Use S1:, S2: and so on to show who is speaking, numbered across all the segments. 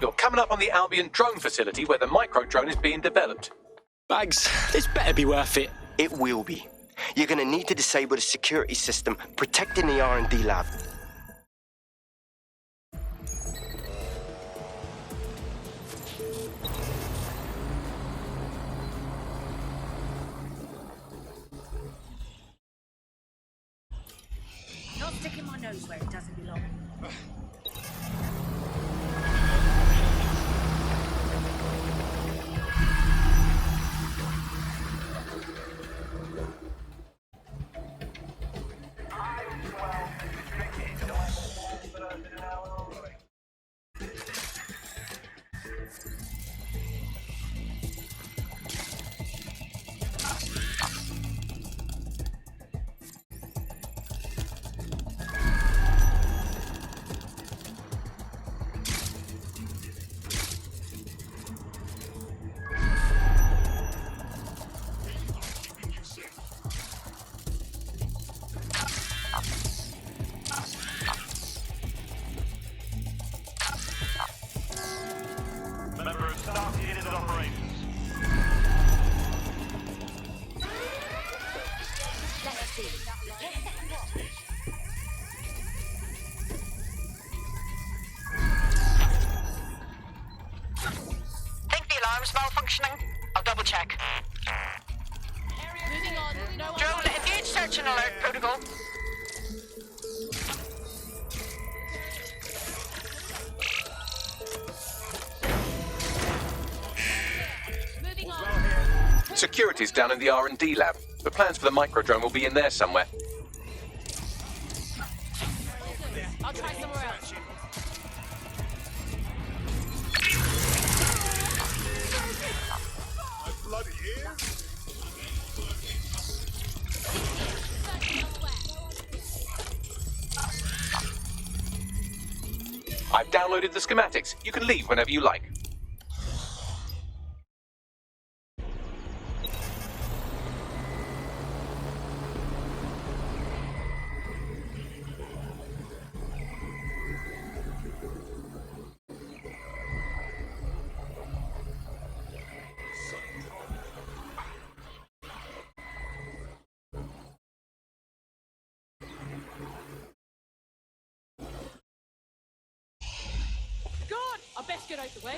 S1: You're coming up on the Albion drone facility where the micro-drone is being developed.
S2: Bags, this better be worth it.
S3: It will be. You're gonna need to disable the security system protecting the R&D lab.
S4: Not sticking my nose where it doesn't belong.
S5: Member of staff unit in operations.
S4: Let's see.
S6: Think the alarm's malfunctioning? I'll double check.
S4: Moving on. No one.
S6: Drone, engage search and alert protocol.
S4: Moving on.
S1: Security's down in the R&D lab. The plans for the micro-drone will be in there somewhere.
S4: I'll try somewhere else.
S5: Bloody
S1: I've downloaded the schematics. You can leave whenever you like.
S4: God, I best get out the way.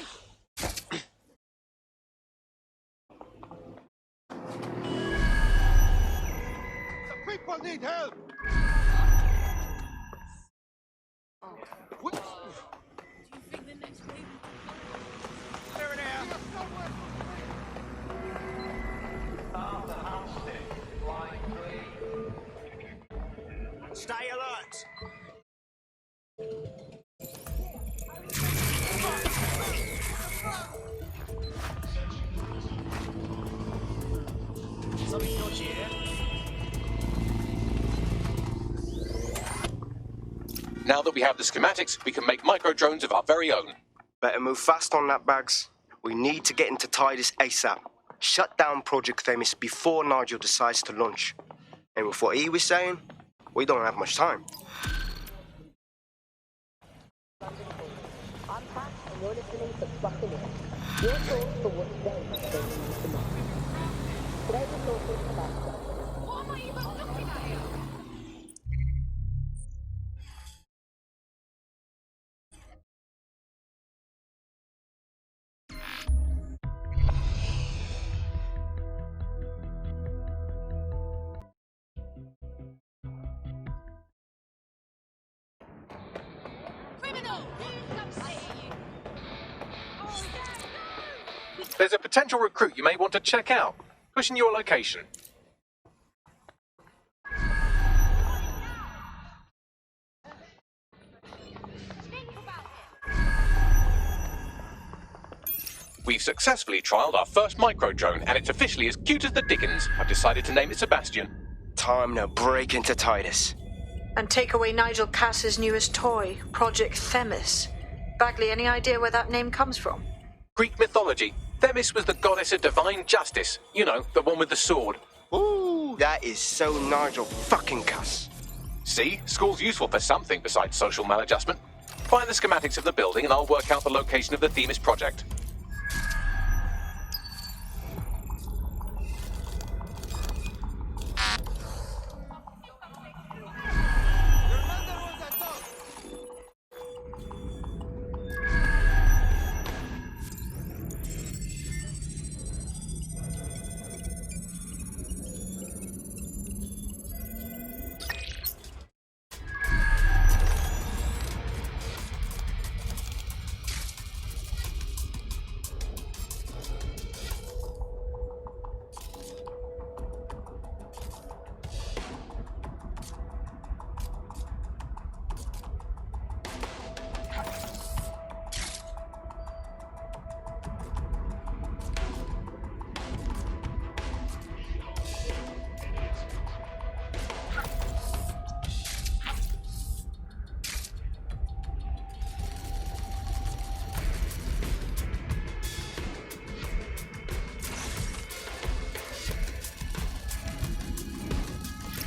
S5: People need help! What?
S4: Do you think the next wave?
S5: There it is! Stay alert! Something dodgy here.
S1: Now that we have the schematics, we can make micro-drones of our very own.
S3: Better move fast on that, Bags. We need to get into Titus ASAP. Shut down Project Themis before Nigel decides to launch. And with what he was saying, we don't have much time.
S7: I'm Pat, and you're listening to Bucking In. Your source for what's going on tomorrow. Today's resources about
S4: What am I even looking at here? Criminal! I hear you. Oh, yeah,
S1: There's a potential recruit you may want to check out. Pushing your location. We've successfully trialed our first micro-drone, and it's officially as cute as the dickens. I've decided to name it Sebastian.
S3: Time to break into Titus.
S8: And take away Nigel Cass's newest toy, Project Themis. Bagley, any idea where that name comes from?
S1: Greek mythology. Themis was the goddess of divine justice. You know, the one with the sword.
S5: Ooh,
S3: That is so Nigel fucking Cass.
S1: See? School's useful for something besides social maladjustment. Find the schematics of the building and I'll work out the location of the Themis project.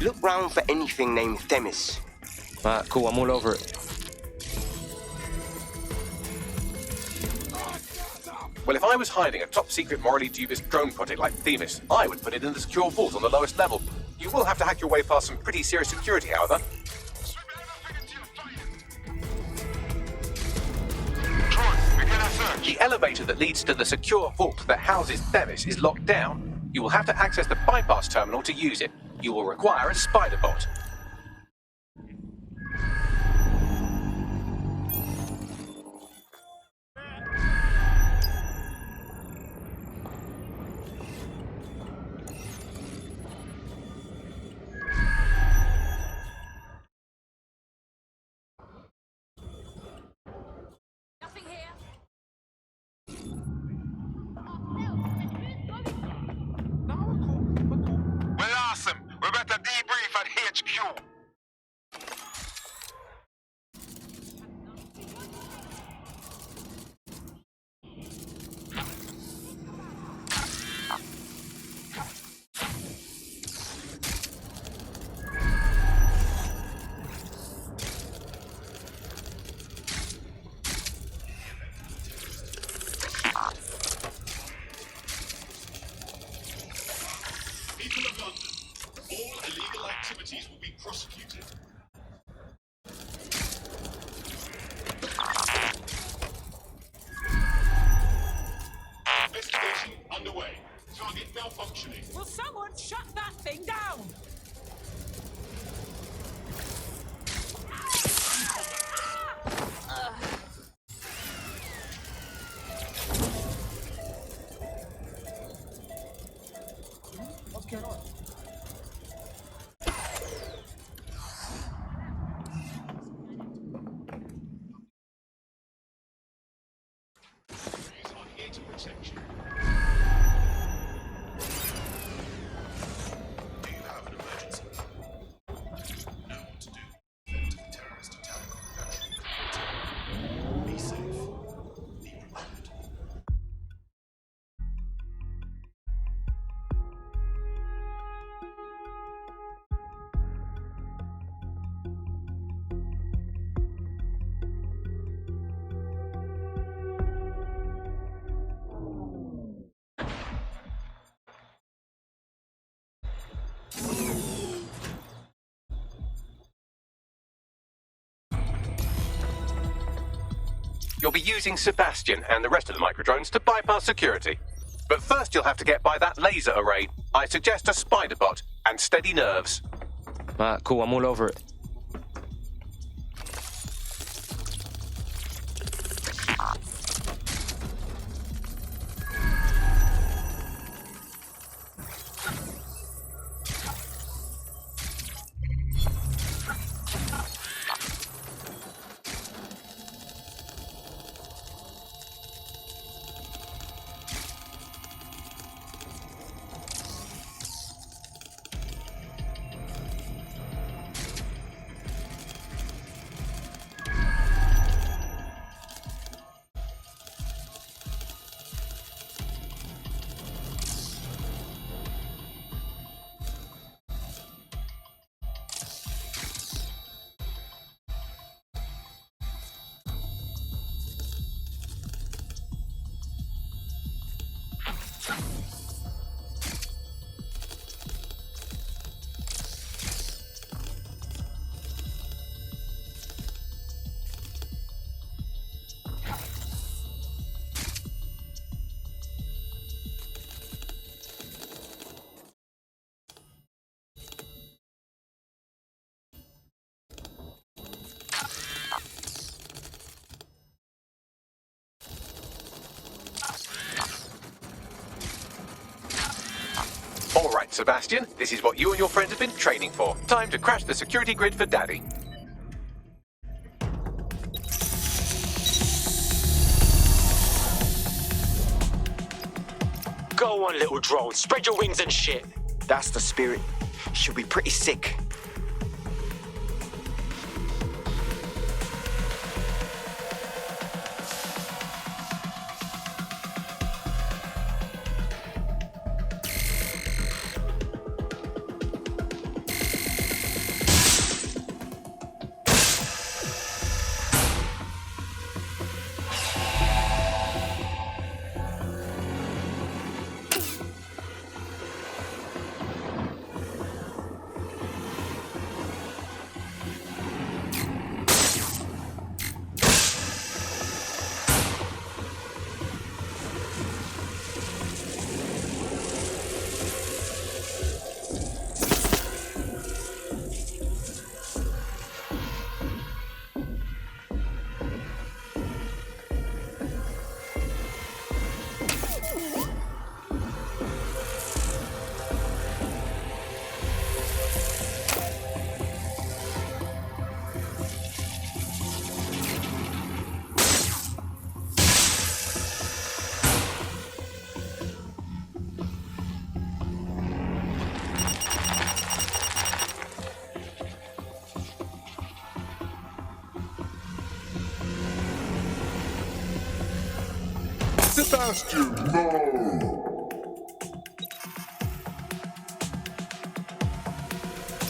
S3: Look round for anything named Themis.
S9: Cool, I'm all over it.
S1: Well, if I was hiding a top-secret, morally dubious drone project like Themis, I would put it in the secure vault on the lowest level. You will have to hack your way past some pretty serious security, however. The elevator that leads to the secure vault that houses Themis is locked down. You will have to access the bypass terminal to use it. You will require a spider bot.
S4: Nothing here.
S5: Well, awesome. We're about to debrief at HQ.
S10: People of London, all illegal activities will be prosecuted. Investigation underway. Target malfunctioning.
S4: Will someone shut that thing down?
S5: What's going on?
S10: These are here to protect you. Do you have an emergency? Know what to do. Event of terrorist attack on national capital. Be safe. Be prepared.
S1: You'll be using Sebastian and the rest of the microdrones to bypass security. But first you'll have to get by that laser array. I suggest a spider bot and steady nerves.
S9: Cool, I'm all over it.
S1: Sebastian, this is what you and your friends have been training for. Time to crash the security grid for Daddy.
S2: Go on, little drone. Spread your wings and shit.
S3: That's the spirit. Should be pretty sick.
S5: Sebastian, no!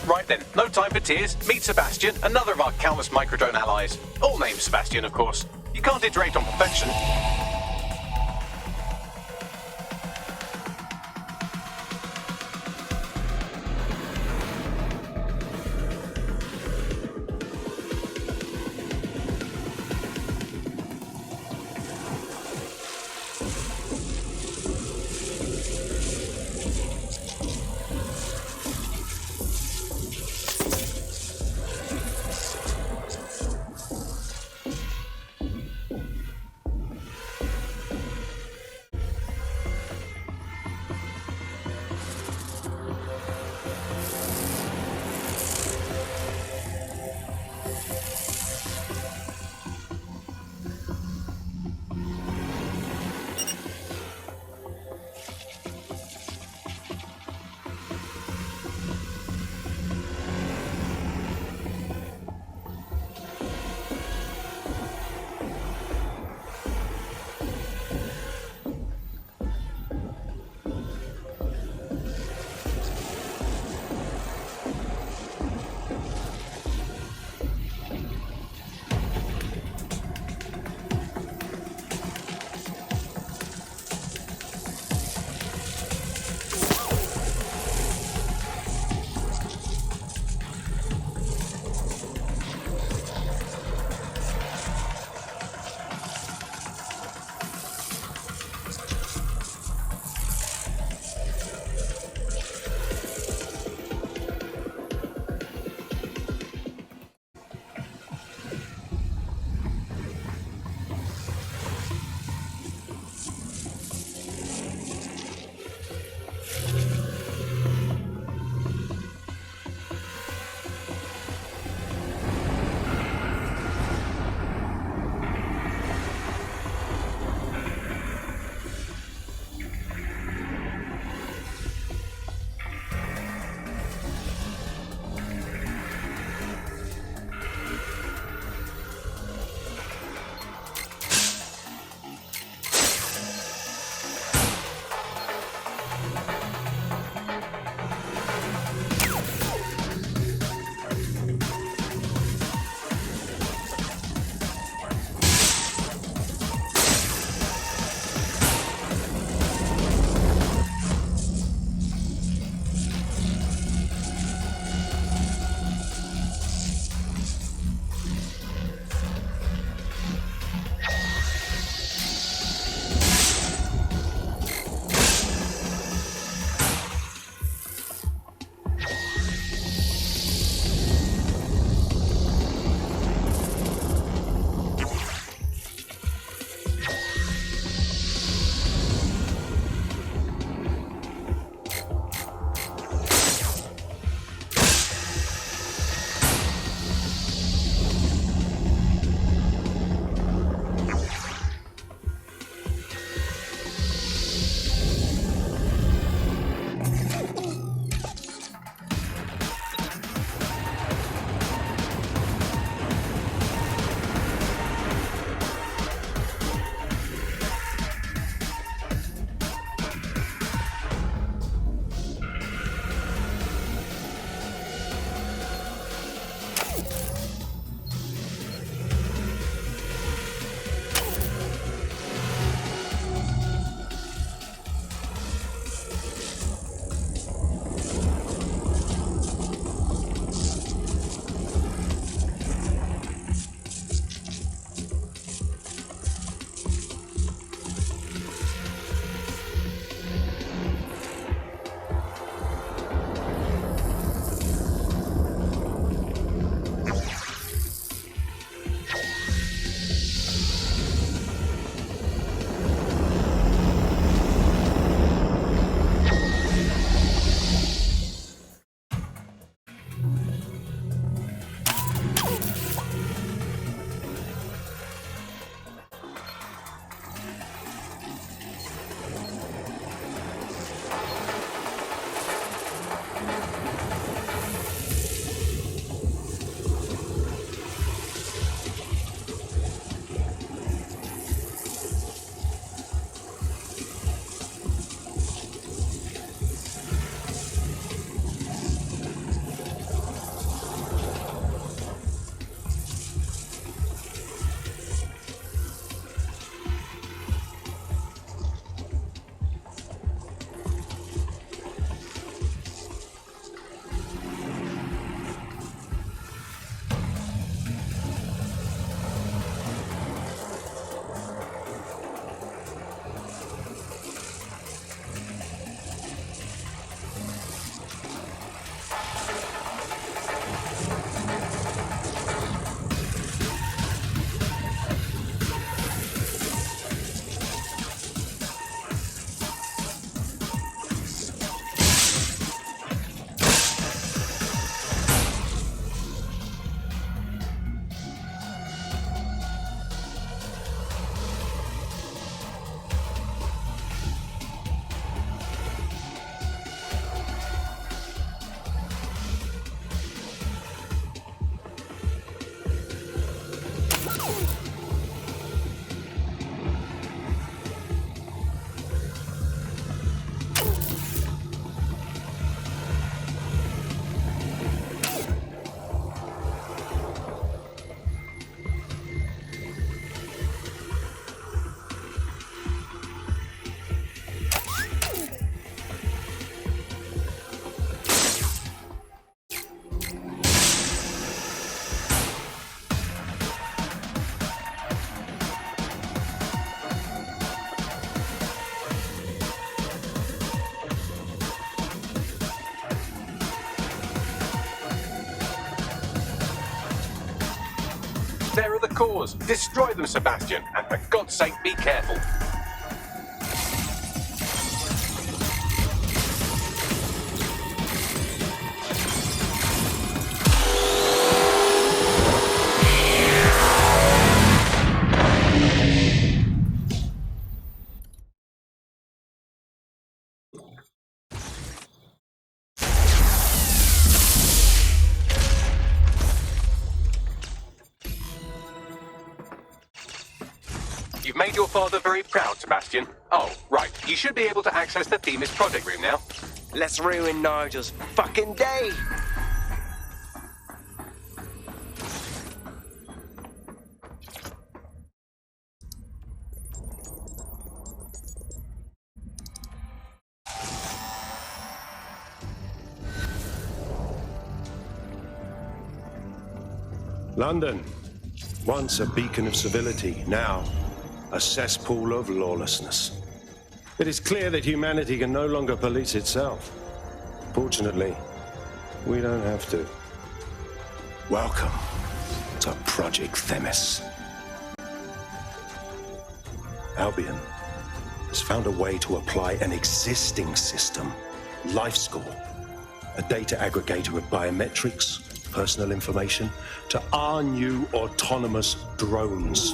S1: Right then, no time for tears. Meet Sebastian, another of our countless microdrone allies. All named Sebastian, of course. You can't iterate on perfection. There are the cores. Destroy them, Sebastian, and for God's sake, be careful. You've made your father very proud, Sebastian. Oh, right. You should be able to access the Themis project room now.
S3: Let's ruin Nigel's fucking day.
S11: London, once a beacon of civility, now a cesspool of lawlessness. It is clear that humanity can no longer police itself. Fortunately, we don't have to. Welcome to Project Themis. Albion has found a way to apply an existing system, LifeScore, a data aggregator of biometrics, personal information, to our new autonomous drones.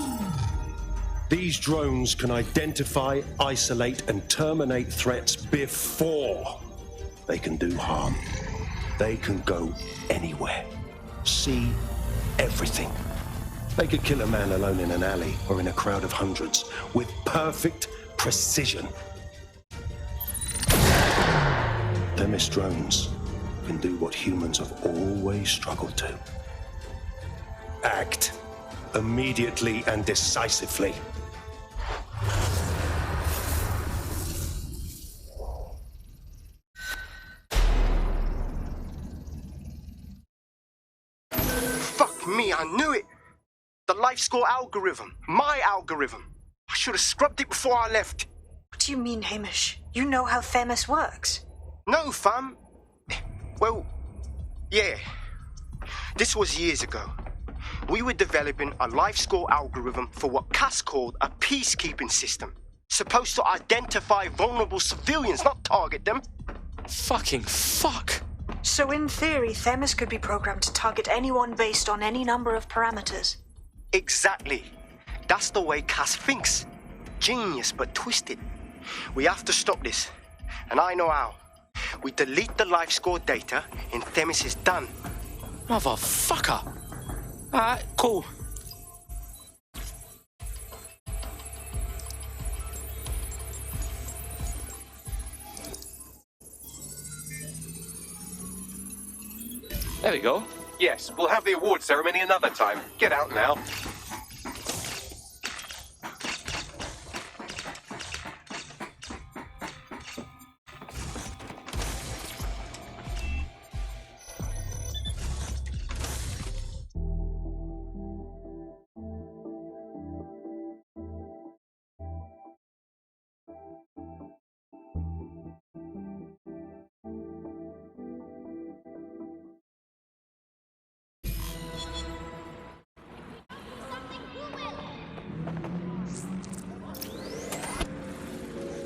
S11: These drones can identify, isolate, and terminate threats before they can do harm. They can go anywhere, see everything. They could kill a man alone in an alley or in a crowd of hundreds with perfect precision. Themis drones can do what humans have always struggled to. Act immediately and decisively.
S3: Fuck me, I knew it! The LifeScore algorithm. My algorithm. I should have scrubbed it before I left.
S8: What do you mean, Hamish? You know how Themis works.
S3: No, fam. Well, yeah. This was years ago. We were developing a LifeScore algorithm for what Cass called a peacekeeping system. Supposed to identify vulnerable civilians, not target them.
S2: Fucking fuck!
S8: So in theory, Themis could be programmed to target anyone based on any number of parameters.
S3: Exactly. That's the way Cass thinks. Genius, but twisted. We have to stop this. And I know how. We delete the LifeScore data and Themis is done.
S2: Motherfucker! Alright, cool.
S9: There we go.
S1: Yes, we'll have the award ceremony another time. Get out now.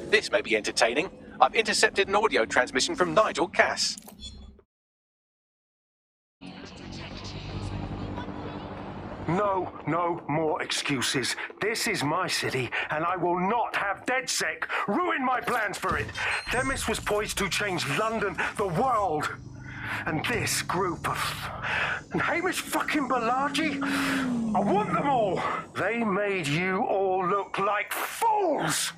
S1: This may be entertaining. I've intercepted an audio transmission from Nigel Cass.
S11: No more excuses. This is my city, and I will not have DedSec ruin my plans for it. Themis was poised to change London, the world. And this group of... And Hamish fucking Balaji? I want them all. They made you all look like fools.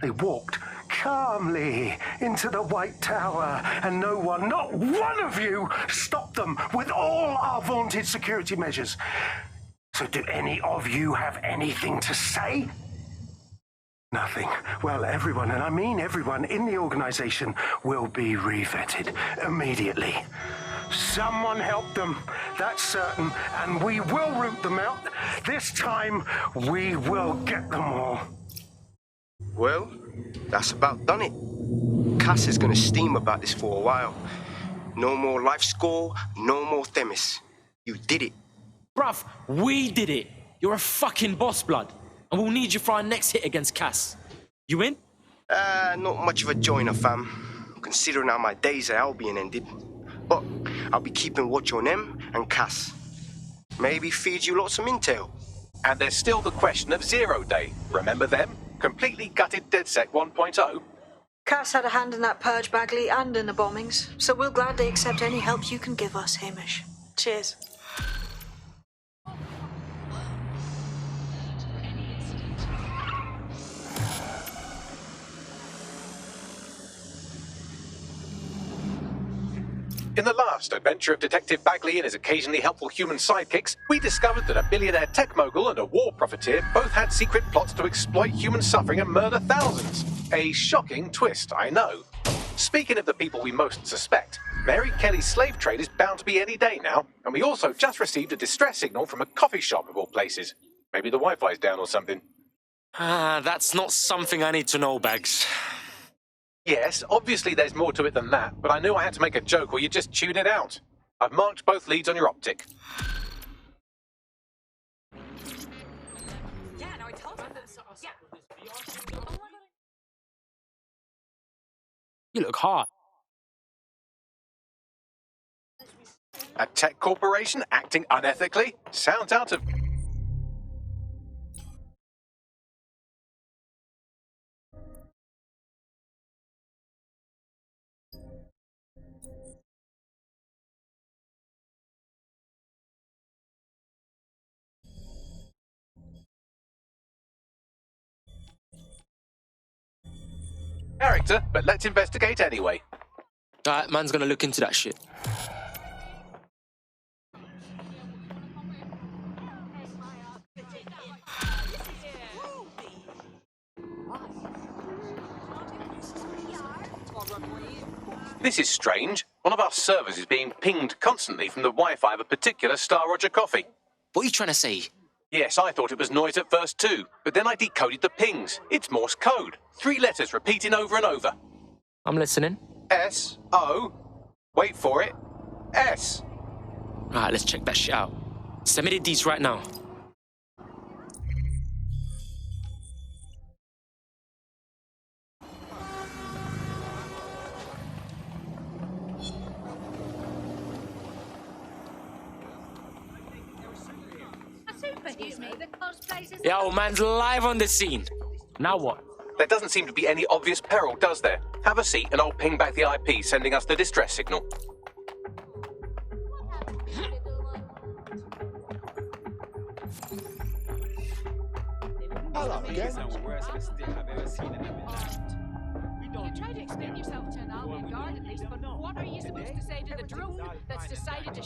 S11: They walked calmly into the White Tower, and no one, not one of you, stopped them with all our vaunted security measures. So do any of you have anything to say? Nothing. Well, everyone, and I mean everyone in the organization, will be revetted immediately. Someone help them, that's certain, and we will root them out. This time, we will get them all.
S3: Well, that's about done it. Cass is gonna steam about this for a while. No more LifeScore, no more Themis. You did it.
S2: Bruv, we did it. You're a fucking boss, blood. And we'll need you for our next hit against Cass. You in?
S3: Not much of a joiner, fam. Considering how my days at Albion ended. But I'll be keeping watch on them and Cass. Maybe feed you lots of intel.
S1: And there's still the question of Zero Day. Remember them? Completely gutted DedSec 1.0.
S8: Cass had a hand in that purge, Bagley, and in the bombings, so we'll gladly accept any help you can give us, Hamish. Cheers.
S1: In the last adventure of Detective Bagley and his occasionally helpful human sidekicks, we discovered that a billionaire tech mogul and a war profiteer both had secret plots to exploit human suffering and murder thousands. A shocking twist, I know. Speaking of the people we most suspect, Mary Kelly's slave trade is bound to be any day now, and we also just received a distress signal from a coffee shop of all places. Maybe the Wi-Fi's down or something.
S2: That's not something I need to know, Bags.
S1: Yes, obviously there's more to it than that, but I knew I had to make a joke or you'd just tune it out. I've marked both leads on your optic.
S4: Yeah, no, I told him that. Yeah.
S2: You look hot.
S1: A tech corporation acting unethically? Sounds out of... character, but let's investigate anyway.
S2: Alright, man's gonna look into that shit.
S1: This is strange. One of our servers is being pinged constantly from the Wi-Fi of a particular Star Roger coffee.
S2: What are you trying to say?
S1: Yes, I thought it was noise at first too, but then I decoded the pings. It's Morse code. 3 letters repeating over and over.
S2: I'm listening.
S1: S-O. Wait for it. S.
S2: Alright, let's check that shit out. Send me the deets right now. Yo, man's live on the scene. Now what?
S1: There doesn't seem to be any obvious peril, does there? Have a seat and I'll ping back the IP sending us the distress signal.
S4: Hello again. You try to explain yourself to an Albion guard at least, but what are you supposed to say to the drone that's decided to...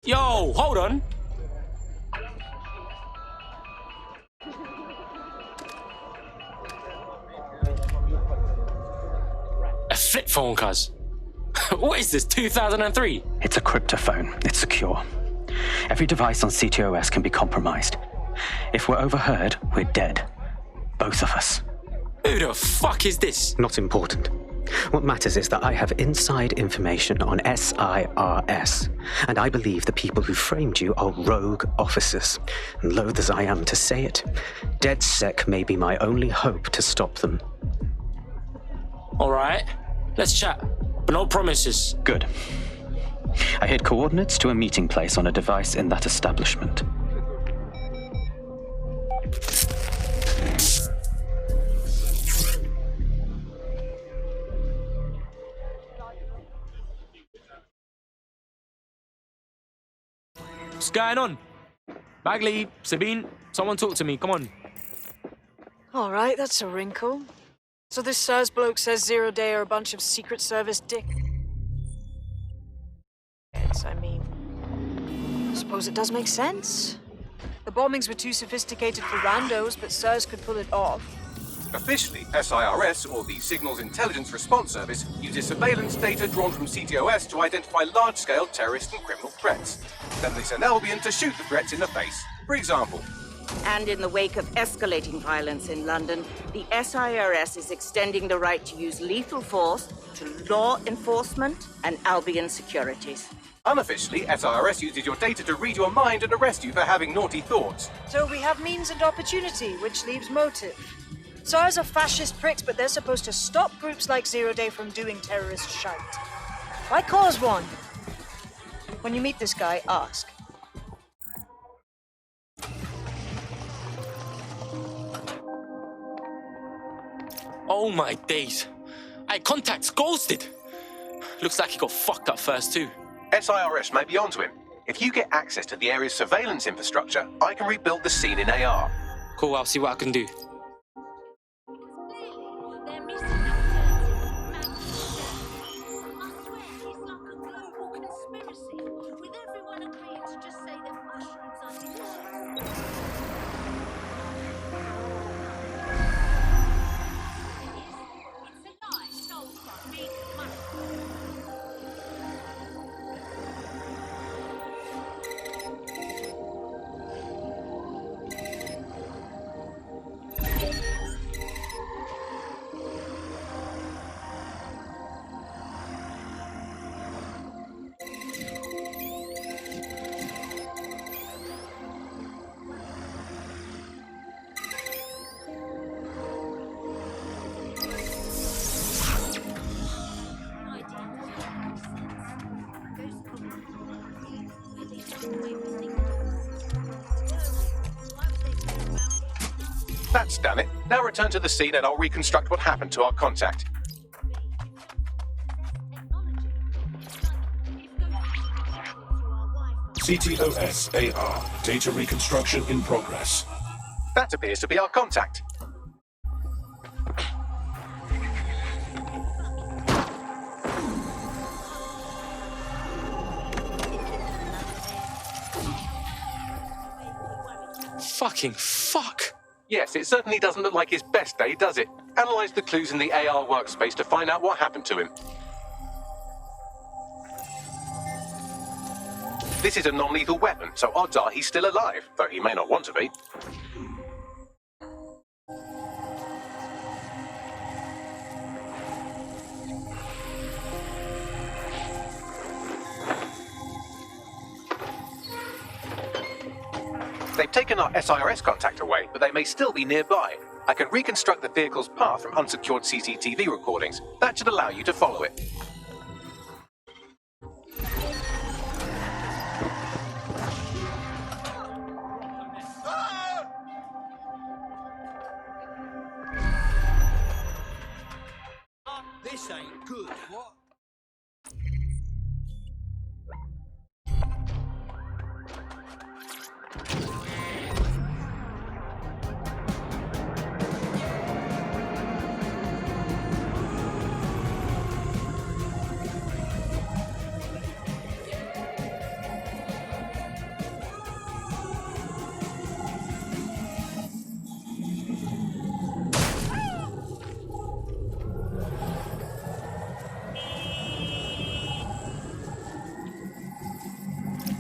S2: Yo, hold on. A flip phone, cuz. What is this, 2003?
S12: It's a cryptophone. It's secure. Every device on CTOS can be compromised. If we're overheard, we're dead. Both of us.
S2: Who the fuck is this?
S12: Not important. What matters is that I have inside information on SIRS, and I believe the people who framed you are rogue officers. And loath as I am to say it, DedSec may be my only hope to stop them.
S2: Alright, let's chat, but no promises.
S12: Good. I hid coordinates to a meeting place on a device in that establishment.
S2: What's going on? Bagley, Sabine, someone talk to me, come on.
S8: All right, that's a wrinkle. So this SIRS bloke says Zero Day are a bunch of Secret Service dick... I mean... I suppose it does make sense. The bombings were too sophisticated for randos, but SIRS could pull it off.
S1: Officially, SIRS, or the Signals Intelligence Response Service, uses surveillance data drawn from CTOS to identify large-scale terrorist and criminal threats. Then they send Albion to shoot the threats in the face. For example,
S13: And in the wake of escalating violence in London, the SIRS is extending the right to use lethal force to law enforcement and Albion securities.
S1: Unofficially, SIRS uses your data to read your mind and arrest you for having naughty thoughts.
S8: So we have means and opportunity, which leaves motive. SARS are fascist pricks, but they're supposed to stop groups like Zero Day from doing terrorist shite. Why cause one? When you meet this guy, ask.
S2: Oh my days. Contact's ghosted. Looks like he got fucked up first too.
S1: SIRS may be onto him. If you get access to the area's surveillance infrastructure, I can rebuild the scene in AR.
S2: Cool, I'll see what I can do.
S1: That's done it. Now return to the scene and I'll reconstruct what happened to our contact.
S10: CTOS AR. Data reconstruction in progress.
S1: That appears to be our contact.
S2: Fucking fuck!
S1: Yes, it certainly doesn't look like his best day, does it? Analyze the clues in the AR workspace to find out what happened to him. This is a non-lethal weapon, so odds are he's still alive, though he may not want to be. They've taken our SIRS contact away, but they may still be nearby. I can reconstruct the vehicle's path from unsecured CCTV recordings. That should allow you to follow it.
S14: This ain't good. What?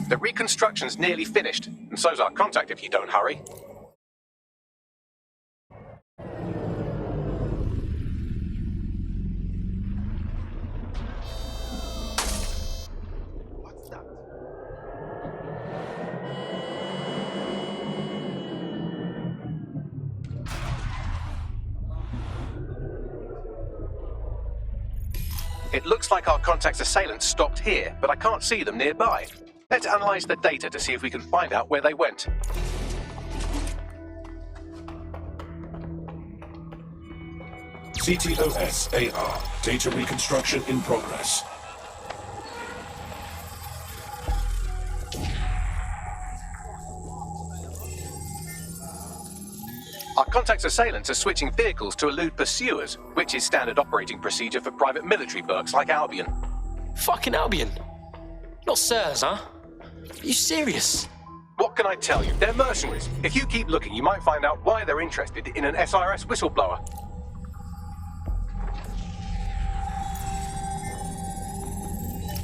S1: The reconstruction's nearly finished, and so's our contact if you don't hurry.
S3: What's that?
S1: It looks like our contact's assailants stopped here, but I can't see them nearby. Let's analyze the data to see if we can find out where they went.
S10: CTOS AR. Data reconstruction in progress.
S1: Our contact's assailants are switching vehicles to elude pursuers, which is standard operating procedure for private military burks like Albion.
S2: Fucking Albion? Not SIRS, huh? Are you serious?
S1: What can I tell you? They're mercenaries. If you keep looking, you might find out why they're interested in an SIRS whistleblower.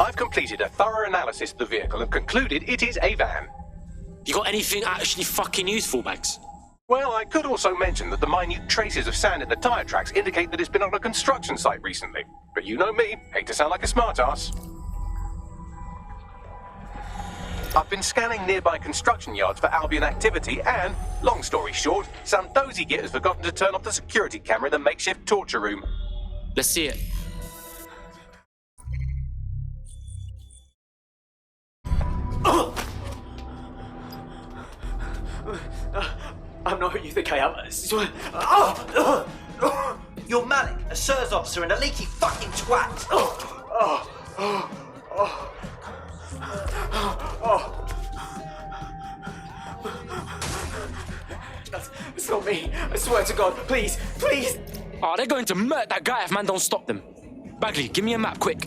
S1: I've completed a thorough analysis of the vehicle and concluded it is a van.
S2: You got anything actually fucking useful, Bags?
S1: Well, I could also mention that the minute traces of sand in the tire tracks indicate that it's been on a construction site recently. But you know me, hate to sound like a smartass. I've been scanning nearby construction yards for Albion activity and, long story short, some dozy git has forgotten to turn off the security camera in the makeshift torture room.
S2: Let's see it.
S14: I'm not who you think I am. You're Malik, a SIRS officer and a leaky fucking twat. It's not me. I swear to God. Please, please.
S2: Oh, they're going to murder that guy if man don't stop them. Bagley, give me a map, quick.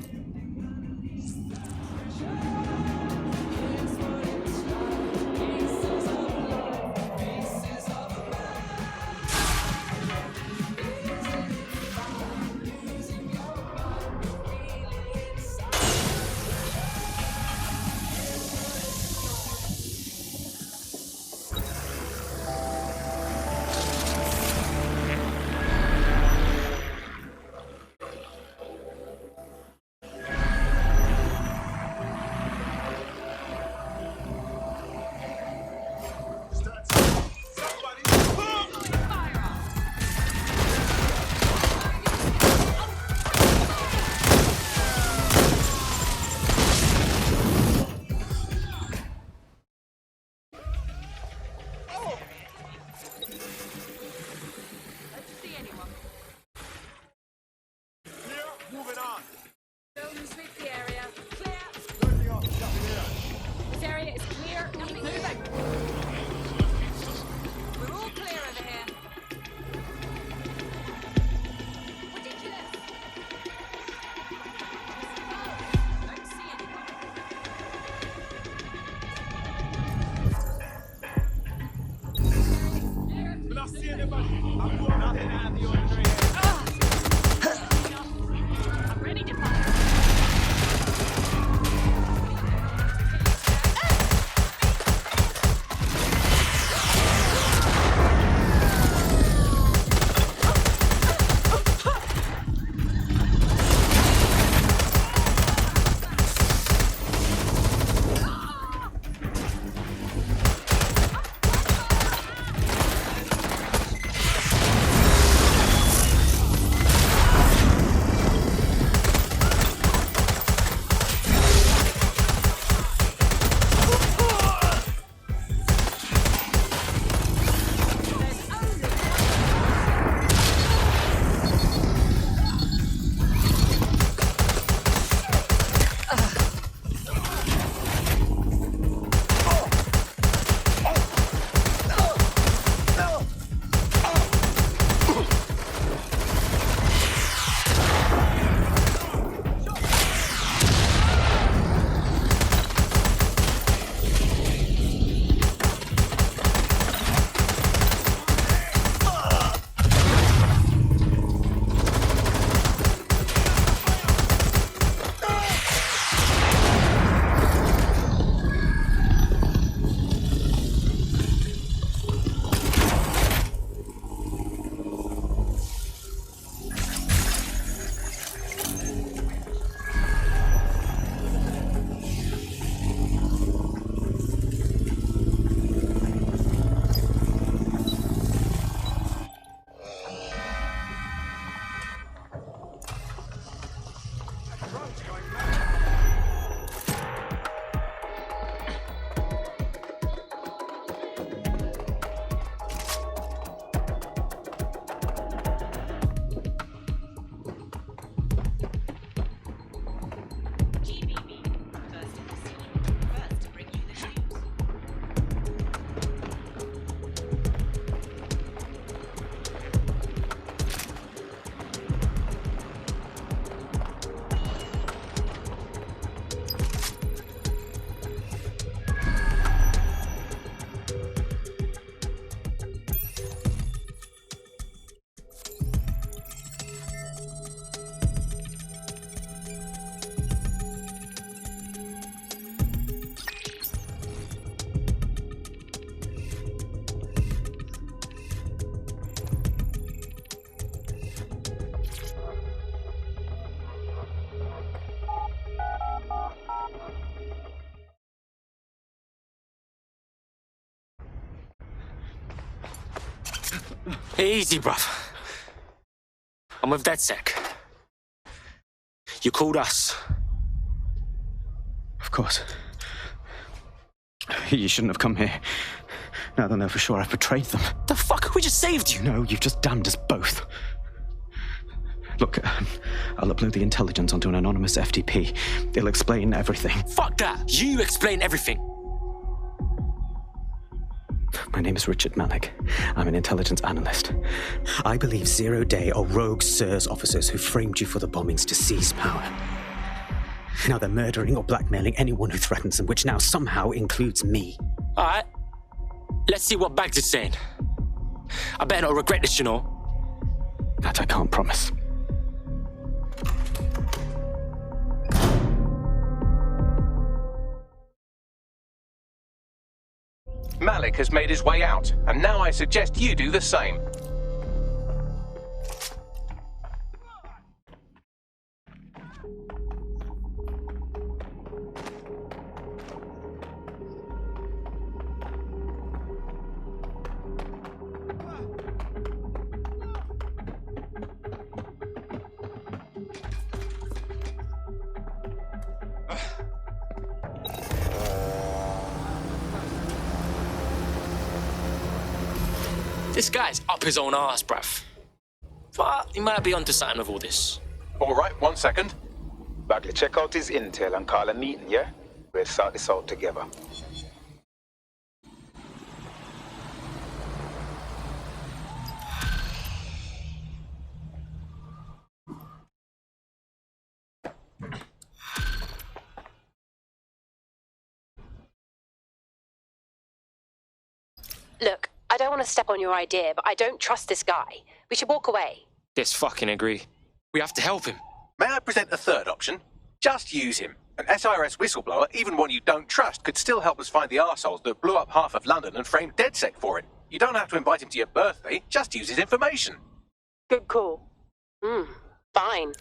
S2: Easy, bruv. I'm with DedSec. You called us.
S12: Of course. You shouldn't have come here. Now they'll know for sure I've betrayed them.
S2: The fuck? We just saved you.
S12: No, you've just damned us both. Look, I'll upload the intelligence onto an anonymous FTP. It'll explain everything.
S2: Fuck that. You explain everything.
S12: My name is Richard Malik. I'm an intelligence analyst. I believe Zero Day are rogue SIRS officers who framed you for the bombings to seize power. Now they're murdering or blackmailing anyone who threatens them, which now somehow includes me.
S2: All right. Let's see what Bags is saying. I better not regret this, you know.
S12: That I can't promise.
S1: Malik has made his way out, and now I suggest you do the same.
S2: This guy's up his own arse, bruv. But he might be onto something with all this.
S1: All right, 1 second.
S15: Bagley, check out his intel and call a meeting, yeah? We'll sort this out together.
S7: Look, I don't want to step on your idea, but I don't trust this guy. We should walk away.
S2: This fucking agree. We have to help him.
S1: May I present a third option? Just use him. An SIRS whistleblower, even one you don't trust, could still help us find the arseholes that blew up half of London and framed DedSec for it. You don't have to invite him to your birthday, just use his information.
S7: Good call. Fine.